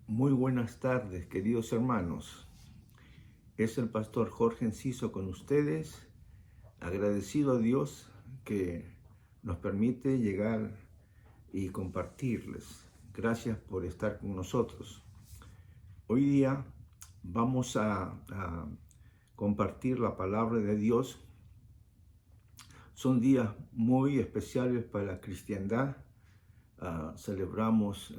Muy buenas tardes, queridos hermanos. Es el pastor Jorge Enciso con ustedes, agradecido a Dios que nos permite llegar y compartirles. Gracias por estar con nosotros. Hoy día vamos a compartir la palabra de Dios. Son días muy especiales para la cristiandad. Celebramos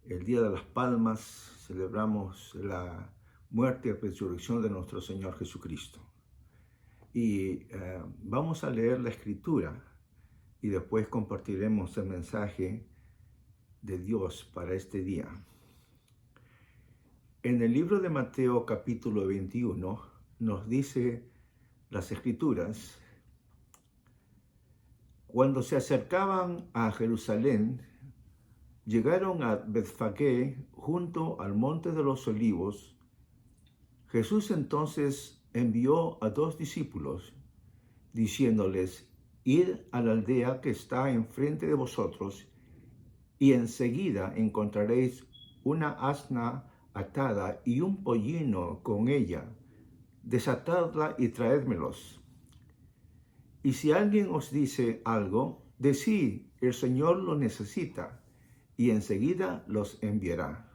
el Día de las Palmas, celebramos la muerte y resurrección de nuestro Señor Jesucristo. Y vamos a leer la Escritura y después compartiremos el mensaje de Dios para este día. En el libro de Mateo capítulo 21 nos dice las Escrituras: cuando se acercaban a Jerusalén, llegaron a Betfagé junto al monte de los Olivos. Jesús entonces envió a 2 discípulos, diciéndoles: id a la aldea que está enfrente de vosotros, y enseguida encontraréis una asna atada y un pollino con ella. Desatadla y traédmelos. Y si alguien os dice algo, decid: el Señor lo necesita, y enseguida los enviará.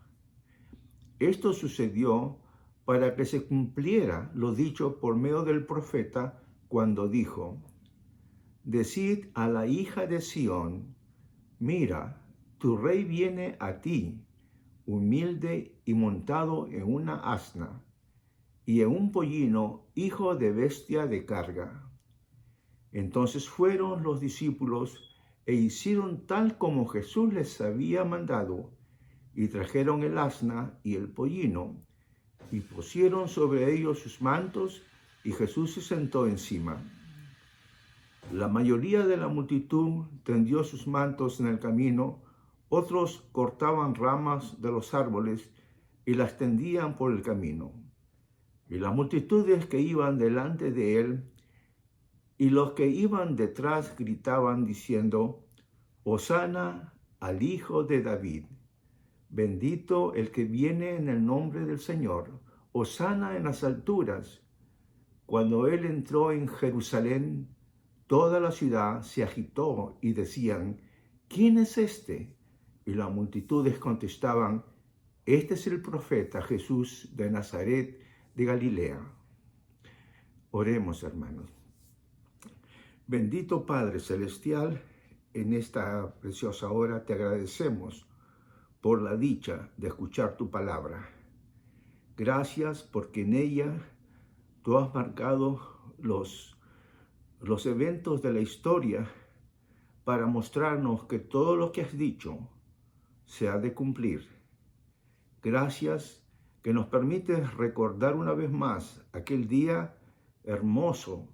Esto sucedió para que se cumpliera lo dicho por medio del profeta, cuando dijo: decid a la hija de Sión, mira, tu rey viene a ti, humilde y montado en una asna, y en un pollino, hijo de bestia de carga. Entonces fueron los discípulos e hicieron tal como Jesús les había mandado, y trajeron el asna y el pollino, y pusieron sobre ellos sus mantos, y Jesús se sentó encima. La mayoría de la multitud tendió sus mantos en el camino, otros cortaban ramas de los árboles y las tendían por el camino. Y las multitudes que iban delante de él y los que iban detrás gritaban diciendo: Hosana al Hijo de David. Bendito el que viene en el nombre del Señor. Hosana en las alturas. Cuando él entró en Jerusalén, toda la ciudad se agitó y decían: ¿quién es este? Y las multitudes contestaban: este es el profeta Jesús de Nazaret de Galilea. Oremos, hermanos. Bendito Padre Celestial, en esta preciosa hora te agradecemos por la dicha de escuchar tu palabra. Gracias porque en ella tú has marcado los eventos de la historia para mostrarnos que todo lo que has dicho se ha de cumplir. Gracias que nos permites recordar una vez más aquel día hermoso,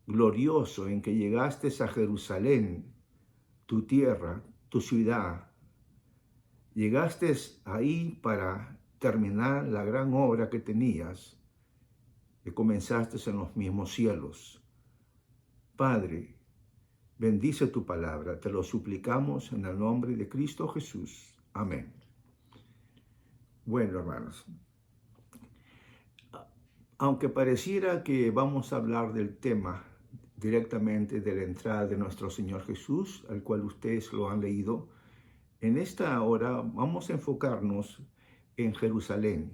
glorioso, en que llegaste a Jerusalén, tu tierra, tu ciudad. Llegaste ahí para terminar la gran obra que tenías, que comenzaste en los mismos cielos. Padre, bendice tu palabra, te lo suplicamos en el nombre de Cristo Jesús. Amén. Bueno, hermanos, aunque pareciera que vamos a hablar del tema directamente de la entrada de nuestro Señor Jesús, al cual ustedes lo han leído, en esta hora vamos a enfocarnos en Jerusalén,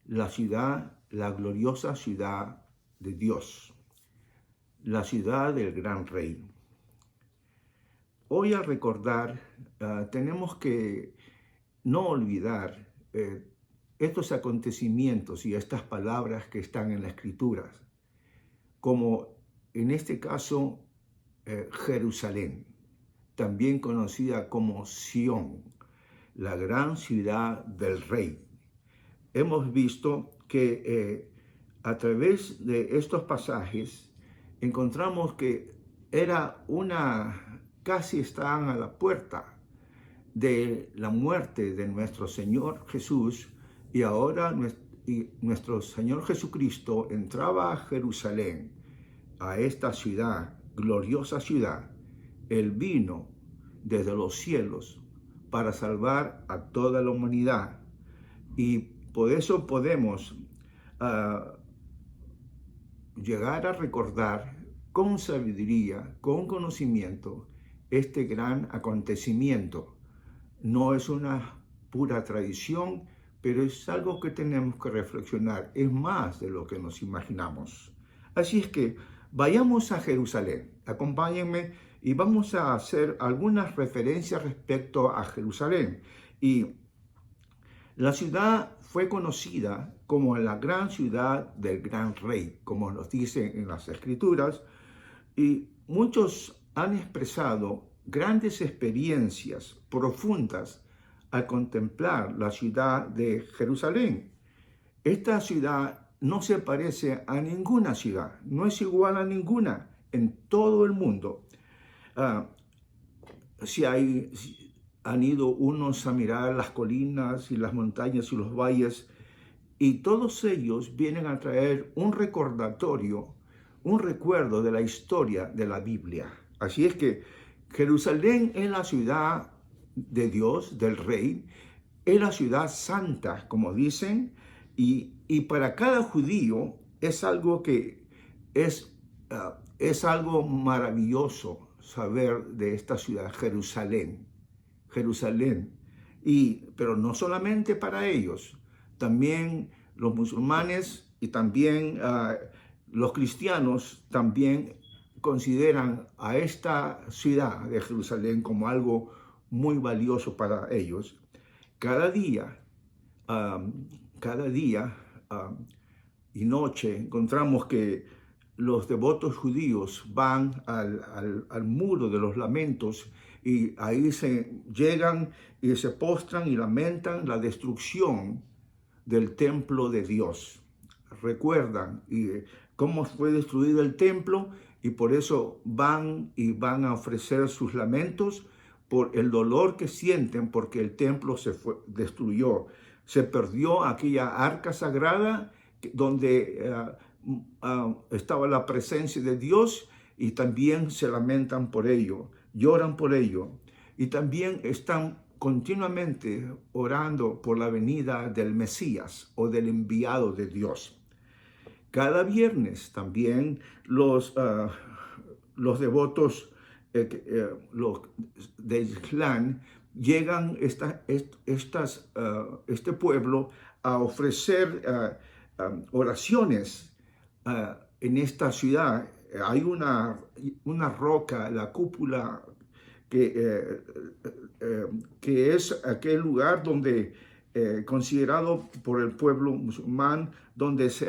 la ciudad, la gloriosa ciudad de Dios, la ciudad del gran rey. Hoy, al recordar, tenemos que no olvidar estos acontecimientos y estas palabras que están en las Escrituras, como en este caso Jerusalén, también conocida como Sión, la gran ciudad del rey. Hemos visto que a través de estos pasajes encontramos que casi estaban a la puerta de la muerte de nuestro Señor Jesús, y ahora nuestro Señor Jesucristo entraba a Jerusalén, a esta ciudad, gloriosa ciudad. Él vino desde los cielos para salvar a toda la humanidad. Y por eso podemos llegar a recordar con sabiduría, con conocimiento, este gran acontecimiento. No es una pura tradición, pero es algo que tenemos que reflexionar. Es más de lo que nos imaginamos. Así es que vayamos a Jerusalén. Acompáñenme y vamos a hacer algunas referencias respecto a Jerusalén. Y la ciudad fue conocida como la gran ciudad del gran rey, como nos dicen en las escrituras, y muchos han expresado grandes experiencias profundas al contemplar la ciudad de Jerusalén. Esta ciudad no se parece a ninguna ciudad, no es igual a ninguna en todo el mundo. Si han ido unos a mirar las colinas y las montañas y los valles, y todos ellos vienen a traer un recordatorio, un recuerdo de la historia de la Biblia. Así es que Jerusalén es la ciudad de Dios, del Rey, es la ciudad santa, como dicen, y para cada judío es algo que es algo maravilloso saber de esta ciudad, Jerusalén. Pero no solamente para ellos, también los musulmanes y también los cristianos también consideran a esta ciudad de Jerusalén como algo muy valioso para ellos. Cada día y noche encontramos que los devotos judíos van al muro de los lamentos y ahí se llegan y se postran y lamentan la destrucción del templo de Dios. Recuerdan cómo fue destruido el templo y por eso van a ofrecer sus lamentos por el dolor que sienten porque el templo destruyó. Se perdió aquella arca sagrada donde estaba la presencia de Dios y también se lamentan por ello, lloran por ello y también están continuamente orando por la venida del Mesías o del enviado de Dios. Cada viernes también los devotos los de Islam llegan este pueblo a ofrecer oraciones en esta ciudad. Hay una roca, la cúpula, que es aquel lugar donde considerado por el pueblo musulmán, donde se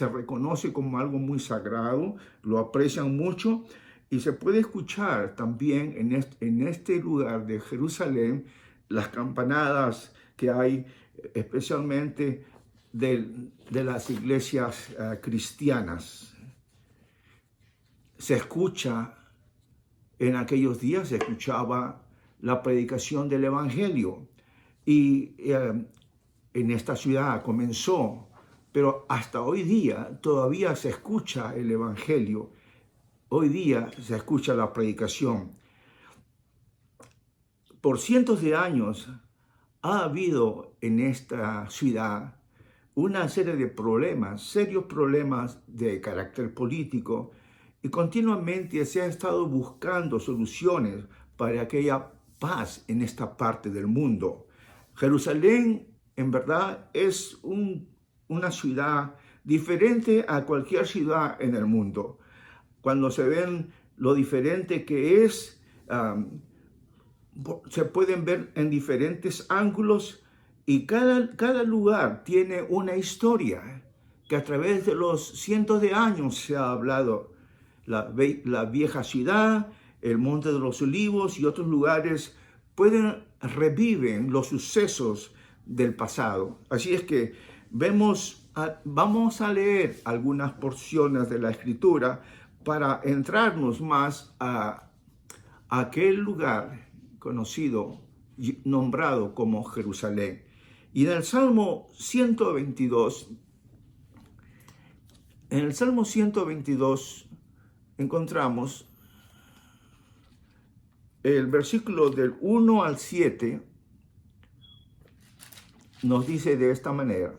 reconoce como algo muy sagrado, lo aprecian mucho y se puede escuchar también en este lugar de Jerusalén las campanadas que hay, especialmente de las iglesias cristianas. Se escucha, en aquellos días se escuchaba la predicación del Evangelio y en esta ciudad comenzó, pero hasta hoy día todavía se escucha el Evangelio. Hoy día se escucha la predicación. Por cientos de años ha habido en esta ciudad una serie de problemas, serios problemas de carácter político, y continuamente se ha estado buscando soluciones para que haya paz en esta parte del mundo. Jerusalén, en verdad, es una ciudad diferente a cualquier ciudad en el mundo. Cuando se ven lo diferente que es, se pueden ver en diferentes ángulos y cada lugar tiene una historia que a través de los cientos de años se ha hablado. La vieja ciudad, el Monte de los Olivos y otros lugares reviven los sucesos del pasado. Así es que vamos a leer algunas porciones de la Escritura para entrarnos más a aquel lugar conocido, nombrado como Jerusalén. Y en el Salmo 122, encontramos el versículo del 1 al 7 nos dice de esta manera.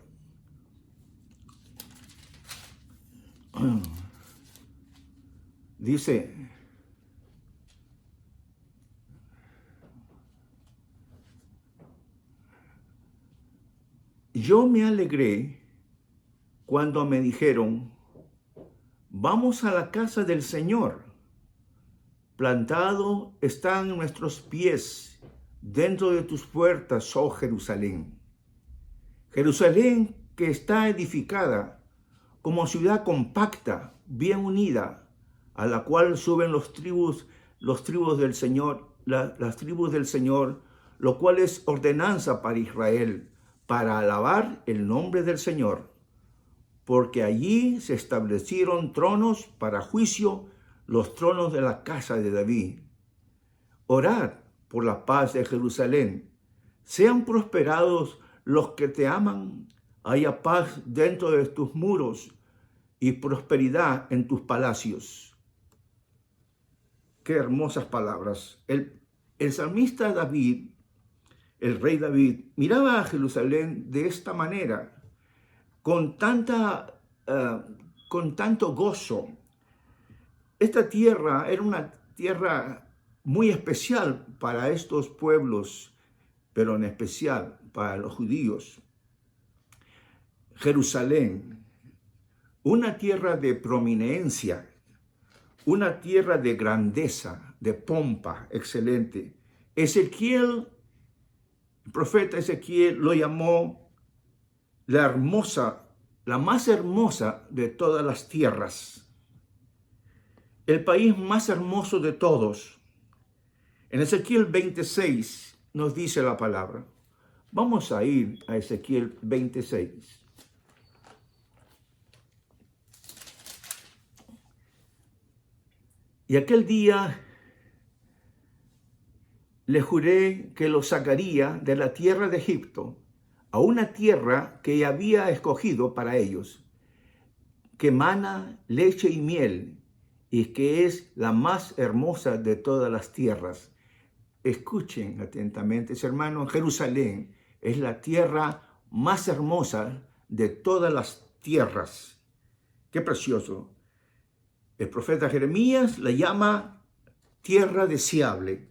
Dice, yo me alegré cuando me dijeron, vamos a la casa del Señor. Plantado están nuestros pies dentro de tus puertas, oh Jerusalén. Jerusalén que está edificada como ciudad compacta, bien unida, a la cual suben los tribus del Señor, las tribus del Señor, lo cual es ordenanza para Israel, para alabar el nombre del Señor. Porque allí se establecieron tronos para juicio, los tronos de la casa de David. Orad por la paz de Jerusalén. Sean prosperados los que te aman. Haya paz dentro de tus muros y prosperidad en tus palacios. Qué hermosas palabras. El salmista David, el rey David, miraba a Jerusalén de esta manera, con tanto gozo. Esta tierra era una tierra muy especial para estos pueblos, pero en especial para los judíos. Jerusalén, una tierra de prominencia, una tierra de grandeza, de pompa excelente. El profeta Ezequiel lo llamó la más hermosa de todas las tierras. El país más hermoso de todos. En Ezequiel 26 nos dice la palabra. Vamos a ir a Ezequiel 26. Y aquel día le juré que lo sacaría de la tierra de Egipto a una tierra que había escogido para ellos, que mana leche y miel, y que es la más hermosa de todas las tierras. Escuchen atentamente, hermanos, Jerusalén es la tierra más hermosa de todas las tierras. Qué precioso. El profeta Jeremías la llama tierra deseable.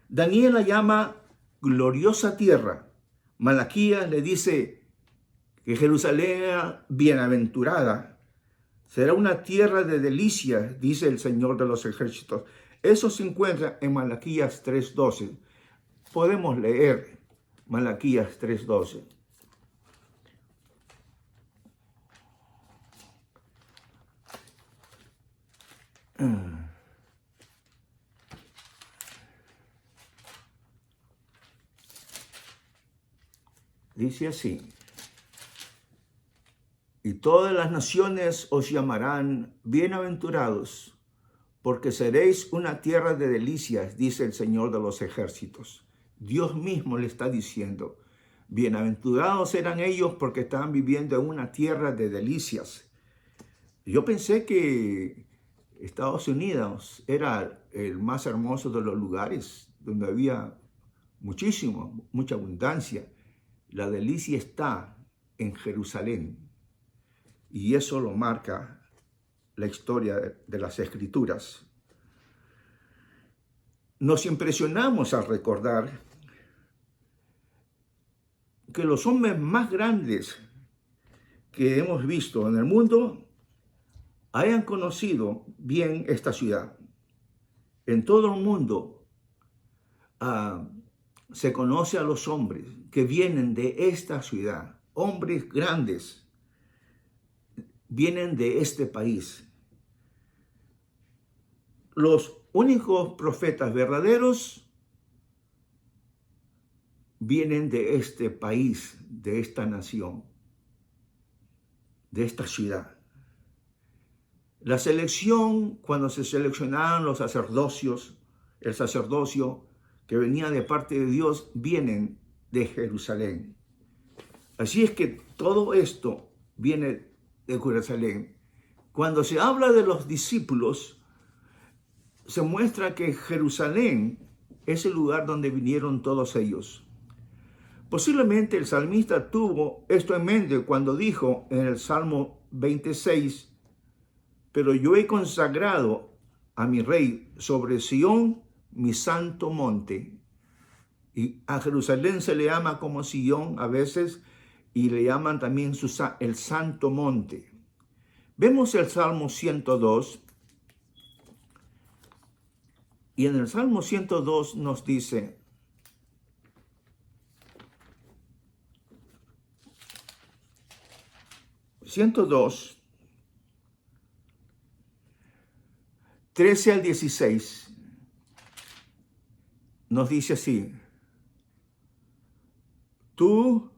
Daniel la llama gloriosa tierra. Malaquías le dice que Jerusalén bienaventurada será una tierra de delicias, dice el Señor de los ejércitos. Eso se encuentra en Malaquías 3:12. Podemos leer Malaquías 3:12. Dice así. Y todas las naciones os llamarán bienaventurados, porque seréis una tierra de delicias, dice el Señor de los ejércitos. Dios mismo le está diciendo, bienaventurados eran ellos porque estaban viviendo en una tierra de delicias. Yo pensé que Estados Unidos era el más hermoso de los lugares, donde había mucha abundancia. La delicia está en Jerusalén. Y eso lo marca la historia de las Escrituras. Nos impresionamos al recordar que los hombres más grandes que hemos visto en el mundo hayan conocido bien esta ciudad. En todo el mundo se conoce a los hombres que vienen de esta ciudad, hombres grandes. Vienen de este país. Los únicos profetas verdaderos vienen de este país, de esta nación, de esta ciudad. La selección, cuando se seleccionaban los sacerdocios, el sacerdocio que venía de parte de Dios, vienen de Jerusalén. Así es que todo esto viene de Jerusalén. Cuando se habla de los discípulos, se muestra que Jerusalén es el lugar donde vinieron todos ellos. Posiblemente el salmista tuvo esto en mente cuando dijo en el Salmo 26, pero yo he consagrado a mi rey sobre Sión, mi santo monte. Y a Jerusalén se le llama como Sión a veces, y le llaman también el santo monte. Vemos el Salmo 102, y en el Salmo 102 nos dice: «102, 13 al 16, nos dice así: Tú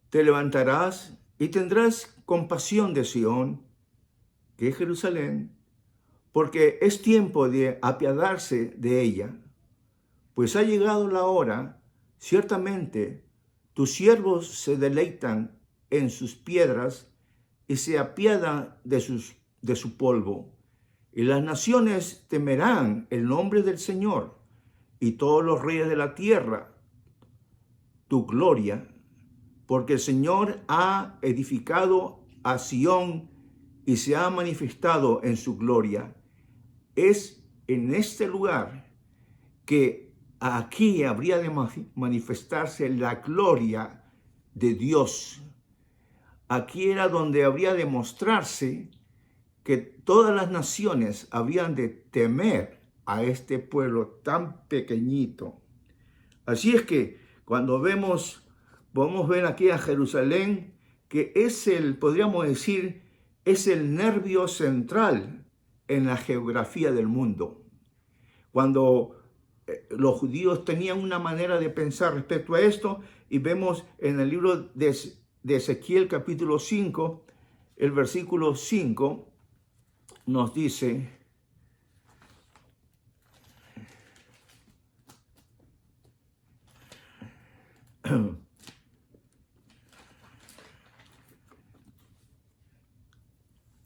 te levantarás y tendrás compasión de Sión, que es Jerusalén, porque es tiempo de apiadarse de ella, pues ha llegado la hora, ciertamente tus siervos se deleitan en sus piedras y se apiadan de su polvo. Y las naciones temerán el nombre del Señor, y todos los reyes de la tierra tu gloria, porque el Señor ha edificado a Sión y se ha manifestado en su gloria. Es en este lugar que aquí habría de manifestarse la gloria de Dios. Aquí era donde habría de mostrarse que todas las naciones habían de temer a este pueblo tan pequeñito. Así es que cuando podemos ver aquí a Jerusalén, que es podríamos decir, es el nervio central en la geografía del mundo. Cuando los judíos tenían una manera de pensar respecto a esto, y vemos en el libro de Ezequiel capítulo 5, el versículo 5, nos dice: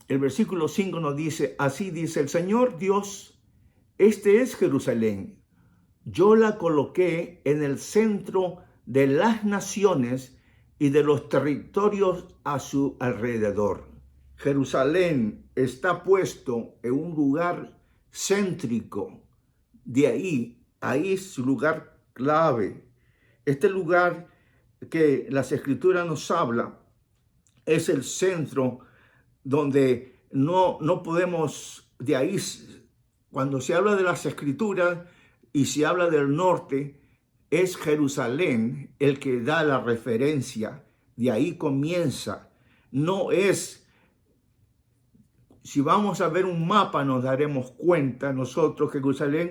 el versículo 5 nos dice: así dice el Señor Dios, este es Jerusalén. Yo la coloqué en el centro de las naciones y de los territorios a su alrededor. Jerusalén está puesto en un lugar céntrico. De ahí es su lugar clave. Este lugar que las Escrituras nos habla es el centro donde no podemos, de ahí, cuando se habla de las Escrituras y se habla del norte, es Jerusalén el que da la referencia, de ahí comienza. No es, si vamos a ver un mapa nos daremos cuenta nosotros que Jerusalén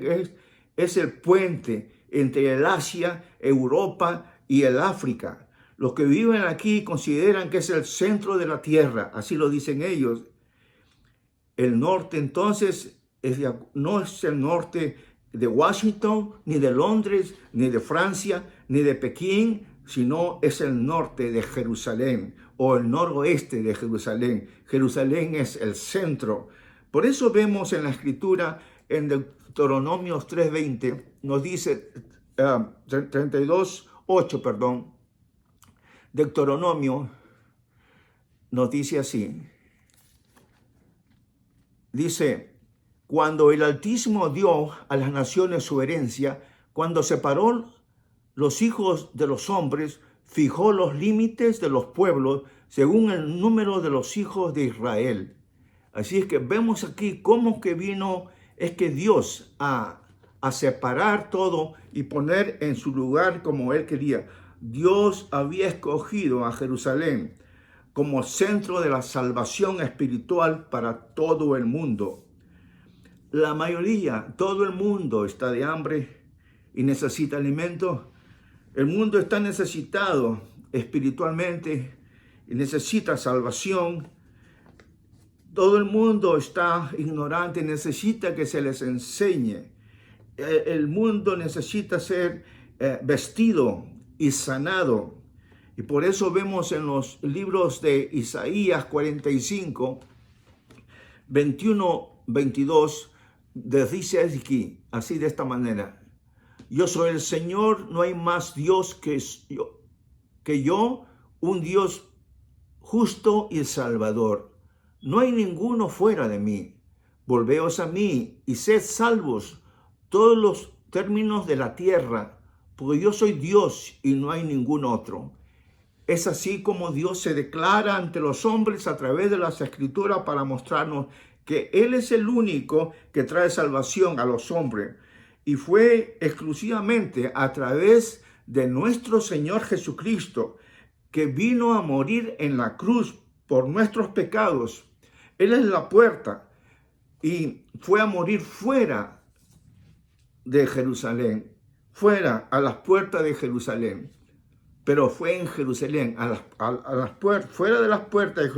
es el puente entre el Asia, Europa y el África. Los que viven aquí consideran que es el centro de la tierra, así lo dicen ellos. El norte entonces no es el norte de Washington, ni de Londres, ni de Francia, ni de Pekín, sino es el norte de Jerusalén o el noroeste de Jerusalén. Jerusalén es el centro. Por eso vemos en la Escritura, en Deuteronomio 3:20, nos dice, 32:8, perdón, Deuteronomio nos dice así, dice: cuando el Altísimo dio a las naciones su herencia, cuando separó los hijos de los hombres, fijó los límites de los pueblos según el número de los hijos de Israel. Así es que vemos aquí cómo que es que Dios a separar todo y poner en su lugar como Él quería. Dios había escogido a Jerusalén como centro de la salvación espiritual para todo el mundo. La mayoría, todo el mundo está de hambre y necesita alimento. El mundo está necesitado espiritualmente y necesita salvación. Todo el mundo está ignorante, necesita que se les enseñe. El mundo necesita ser vestido y sanado. Y por eso vemos en los libros de Isaías 45, 21, 22, dice aquí, así de esta manera: yo soy el Señor, no hay más Dios que yo, un Dios justo y salvador. No hay ninguno fuera de mí. Volveos a mí y sed salvos todos los términos de la tierra, porque yo soy Dios y no hay ningún otro. Es así como Dios se declara ante los hombres a través de las Escrituras para mostrarnos que Él es el único que trae salvación a los hombres. Y fue exclusivamente a través de nuestro Señor Jesucristo, que vino a morir en la cruz por nuestros pecados. Él es la puerta y fue a morir fuera de Jerusalén, fuera, a las puertas de Jerusalén. Pero fue en Jerusalén, fuera de las puertas de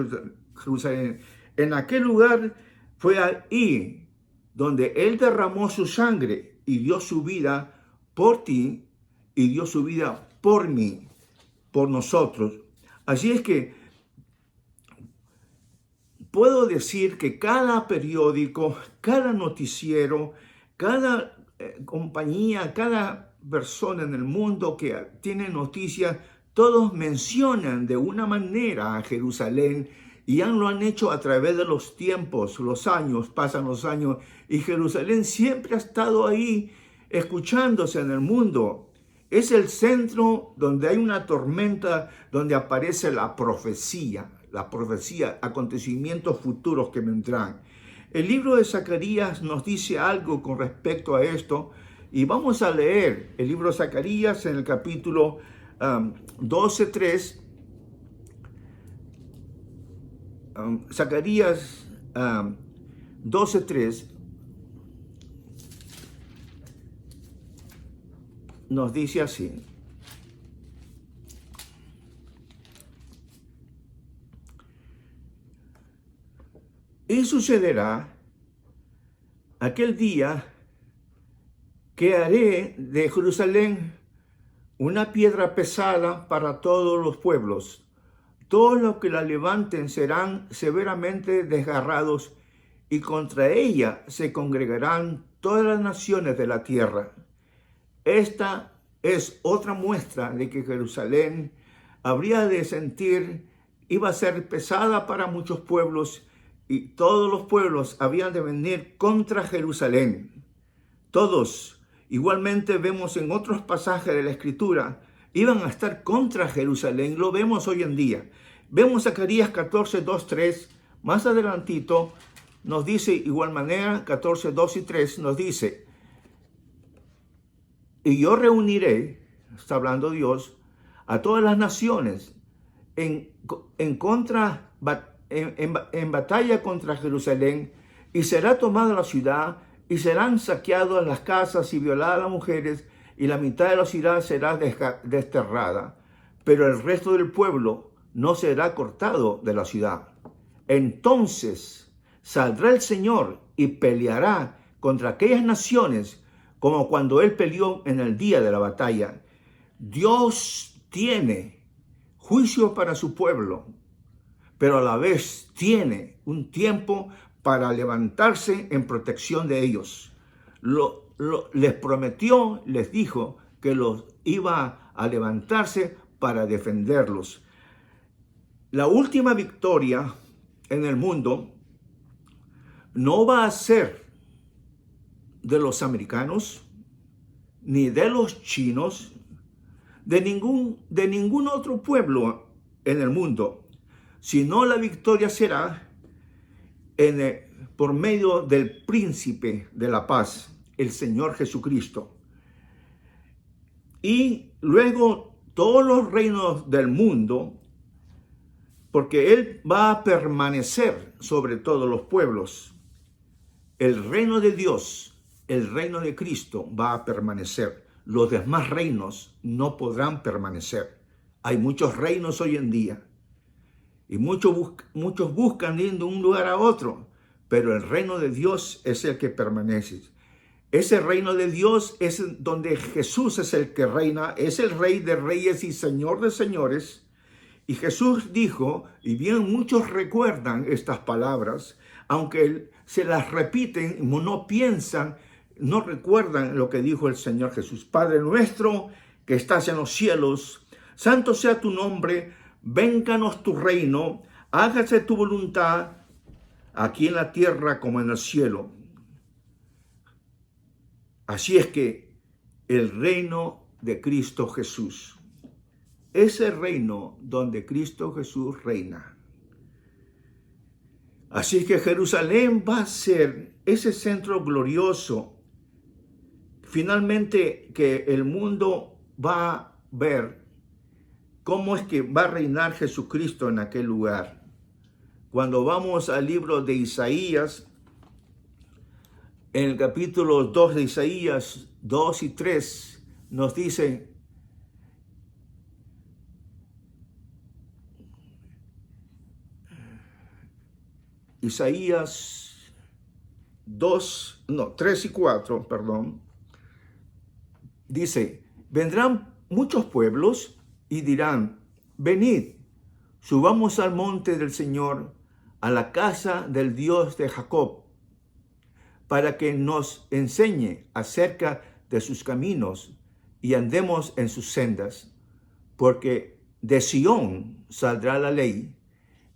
Jerusalén. En aquel lugar fue ahí donde Él derramó su sangre y dio su vida por ti y dio su vida por mí, por nosotros. Así es que puedo decir que cada periódico, cada noticiero, cada compañía, cada persona en el mundo que tiene noticias, todos mencionan de una manera a Jerusalén y lo han hecho a través de los tiempos, los años, pasan los años, y Jerusalén siempre ha estado ahí escuchándose en el mundo. Es el centro donde hay una tormenta, donde aparece la profecía, acontecimientos futuros que vendrán. El libro de Zacarías nos dice algo con respecto a esto, y vamos a leer el libro de Zacarías en el capítulo 12:3. Zacarías 12:3 nos dice así: y sucederá aquel día que haré de Jerusalén una piedra pesada para todos los pueblos. Todos los que la levanten serán severamente desgarrados, y contra ella se congregarán todas las naciones de la tierra. Esta es otra muestra de que Jerusalén habría de sentir, iba a ser pesada para muchos pueblos, y todos los pueblos habían de venir contra Jerusalén. Todos. Igualmente vemos en otros pasajes de la Escritura, iban a estar contra Jerusalén. Lo vemos hoy en día. Vemos Zacarías 14:2-3, más adelantito nos dice igual manera, 14:2 y 3 nos dice: y yo reuniré, está hablando Dios, a todas las naciones en batalla contra Jerusalén, y será tomada la ciudad, y serán saqueadas las casas y violadas las mujeres, y la mitad de la ciudad será desterrada, pero el resto del pueblo no será cortado de la ciudad. Entonces saldrá el Señor y peleará contra aquellas naciones, como cuando Él peleó en el día de la batalla. Dios tiene juicio para su pueblo, pero a la vez tiene un tiempo para levantarse en protección de ellos. Les prometió, les dijo que los iba a levantarse para defenderlos. La última victoria en el mundo no va a ser de los americanos, ni de los chinos, de ningún otro pueblo en el mundo, sino la victoria será por medio del príncipe de la paz, el Señor Jesucristo. Y luego todos los reinos del mundo, porque Él va a permanecer sobre todos los pueblos. El reino de Dios, el reino de Cristo va a permanecer. Los demás reinos no podrán permanecer. Hay muchos reinos hoy en día, y muchos buscan ir de un lugar a otro, pero el reino de Dios es el que permanece. Ese reino de Dios es donde Jesús es el que reina, es el Rey de reyes y Señor de señores. Y Jesús dijo, y bien muchos recuerdan estas palabras, aunque se las repiten, no piensan, no recuerdan lo que dijo el Señor Jesús. Padre nuestro que estás en los cielos, santo sea tu nombre, vénganos tu reino, hágase tu voluntad aquí en la tierra como en el cielo. Así es que el reino de Cristo Jesús, ese reino donde Cristo Jesús reina. Así que Jerusalén va a ser ese centro glorioso, finalmente, que el mundo va a ver cómo es que va a reinar Jesucristo en aquel lugar. Cuando vamos al libro de Isaías, en el capítulo 2 de Isaías 2 y 3, nos dice: Isaías 3 y 4, perdón, dice: vendrán muchos pueblos y dirán, venid, subamos al monte del Señor, a la casa del Dios de Jacob, para que nos enseñe acerca de sus caminos y andemos en sus sendas, porque de Sión saldrá la ley,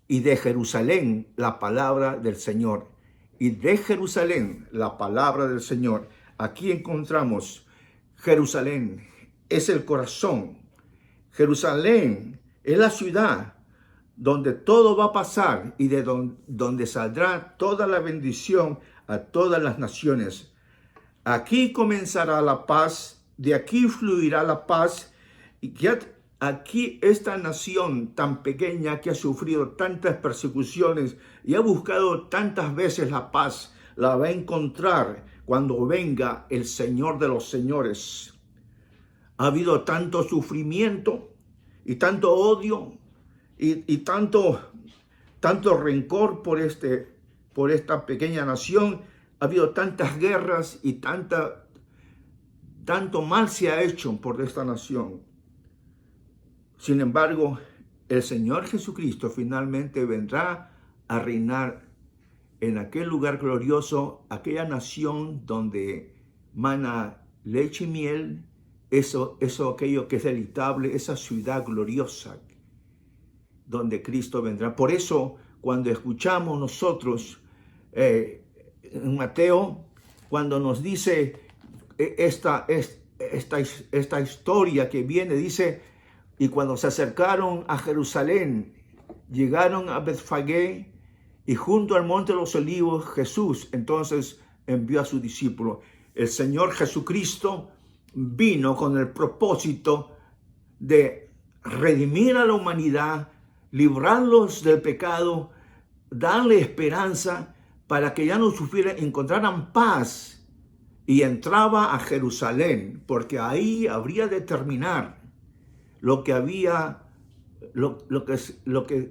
y de Jerusalén la palabra del Señor. Y de Jerusalén la palabra del Señor. Aquí encontramos Jerusalén, es el corazón. Jerusalén es la ciudad donde todo va a pasar y de donde saldrá toda la bendición a todas las naciones. Aquí comenzará la paz, de aquí fluirá la paz, y que aquí esta nación tan pequeña que ha sufrido tantas persecuciones y ha buscado tantas veces la paz, la va a encontrar cuando venga el Señor de los señores. Ha habido tanto sufrimiento y tanto odio y tanto rencor por esta pequeña nación. Ha habido tantas guerras y tanto mal se ha hecho por esta nación. Sin embargo, el Señor Jesucristo finalmente vendrá a reinar en aquel lugar glorioso, aquella nación donde mana leche y miel, aquello que es deleitable, esa ciudad gloriosa donde Cristo vendrá. Por eso, cuando escuchamos nosotros en Mateo, cuando nos dice esta historia que viene, dice: y cuando se acercaron a Jerusalén, llegaron a Betfagé, y junto al monte de los olivos, Jesús entonces envió a sus discípulos. El Señor Jesucristo vino con el propósito de redimir a la humanidad, librarlos del pecado, darle esperanza para que ya no sufrieran, encontraran paz, y entraba a Jerusalén, porque ahí habría de terminar lo que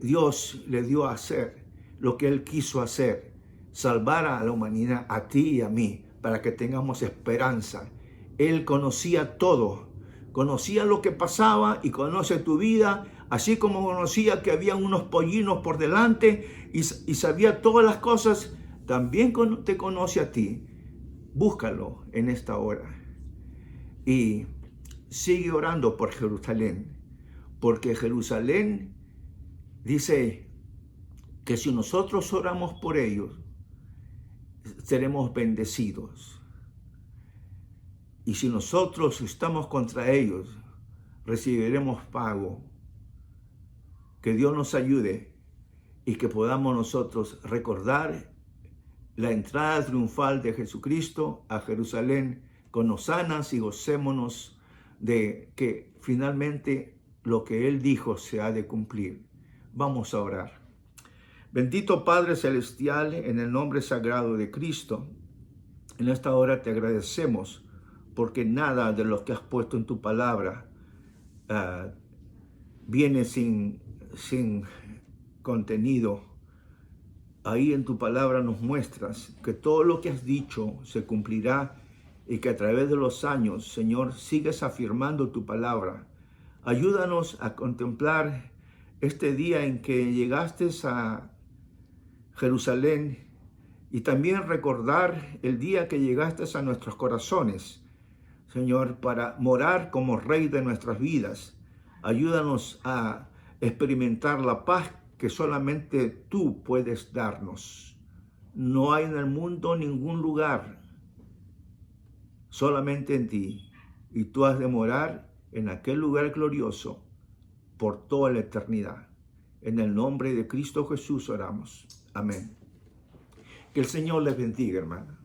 Dios le dio a hacer, lo que Él quiso hacer, salvar a la humanidad, a ti y a mí, para que tengamos esperanza. Él conocía todo, conocía lo que pasaba y conoce tu vida, así como conocía que había unos pollinos por delante y sabía todas las cosas, también te conoce a ti. Búscalo en esta hora y sigue orando por Jerusalén, porque Jerusalén dice que si nosotros oramos por ellos, seremos bendecidos. Y si nosotros estamos contra ellos, recibiremos pago. Que Dios nos ayude y que podamos nosotros recordar la entrada triunfal de Jesucristo a Jerusalén con hosanas, y gocémonos de que finalmente lo que Él dijo se ha de cumplir. Vamos a orar. Bendito Padre Celestial, en el nombre sagrado de Cristo, en esta hora te agradecemos porque nada de lo que has puesto en tu palabra viene sin contenido. Ahí en tu palabra nos muestras que todo lo que has dicho se cumplirá y que a través de los años, Señor, sigues afirmando tu palabra. Ayúdanos a contemplar este día en que llegaste a Jerusalén Y también recordar el día que llegaste a nuestros corazones, Señor, para morar como Rey de nuestras vidas. Ayúdanos a experimentar la paz que solamente tú puedes darnos. No hay en el mundo ningún lugar, solamente en ti. Y tú has de morar en aquel lugar glorioso por toda la eternidad. En el nombre de Cristo Jesús oramos. Amén. Que el Señor les bendiga, hermana.